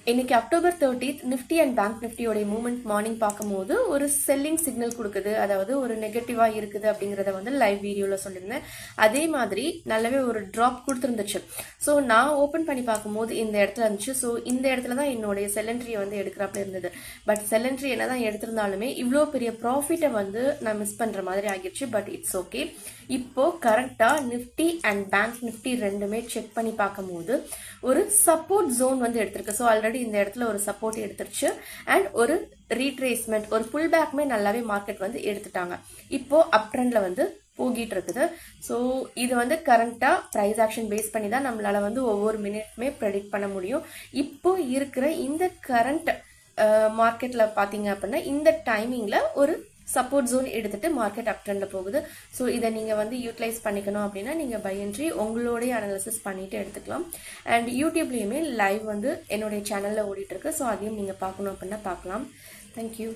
இன்னைக்கு October 30th Nifty and bank நிஃப்டியோட movement morning பார்க்கும்போது ஒரு செல்லிங் சிக்னல் கொடுக்குது, அதாவது ஒரு நெகட்டிவா இருக்குது அப்படிங்கறத வந்து லைவ் வீடியோல சொல்லியிருந்தேன். அதே மாதிரி நல்லாவே ஒரு டிராப் கொடுத்துருந்துச்சு. ஸோ நான் ஓப்பன் பண்ணி பார்க்கும்போது இந்த இடத்துல இருந்துச்சு. ஸோ இந்த இடத்துல தான் என்னுடைய செல்லன்ட்ரியை வந்து எடுக்கிறாப்புல இருந்தது. பட் செல்லன்ட்ரி என்னதான் எடுத்திருந்தாலுமே இவ்வளோ பெரிய ப்ராஃபிட்டை வந்து நான் மிஸ் பண்ற மாதிரி ஆகிடுச்சு. But it's okay. இப்போ கரெக்டா நிஃப்டி அண்ட் பேங்க் நிஃப்டி ரெண்டுமே செக் பண்ணி பார்க்கும்போது ஒரு சப்போர்ட் ஜோன் வந்து எடுத்திருக்கு. ஸோ ஆல்ரெடி இந்த இடத்துல ஒரு சப்போர்ட் எடுத்துருச்சு அண்ட் ஒரு ரீட்ரேஸ்மெண்ட், ஒரு புல் பேக்மே நல்லாவே மார்க்கெட் வந்து எடுத்துட்டாங்க. இப்போ அப் ட்ரெண்ட்ல வந்து போகிட்டு இருக்குது. ஸோ இது வந்து கரண்டா ப்ரைஸ் ஆக்ஷன் பேஸ் பண்ணி தான் நம்மளால வந்து ஒவ்வொரு மினிட்மே ப்ரெடிக்ட் பண்ண முடியும். இப்போ இருக்கிற இந்த கரண்ட் மார்க்கெட்ல பாத்தீங்க அப்படின்னா இந்த டைமிங்ல ஒரு சப்போர்ட் ஜோன் எடுத்துட்டு மார்க்கெட் அப் ட்ரெண்ட்ல போகுது. ஸோ இதை நீங்க வந்து யூட்டிலைஸ் பண்ணிக்கணும் அப்படின்னா நீங்க பை என்ட்ரி உங்களுடைய அனாலிசிஸ் பண்ணிட்டு எடுத்துக்கலாம். அண்ட் யூடியூப்லயுமே லைவ் வந்து என்னுடைய சேனல்ல ஓடிட்டு இருக்கு. ஸோ அதையும் நீங்க பார்க்கணும் அப்படின்னா பார்க்கலாம். தேங்க்யூ.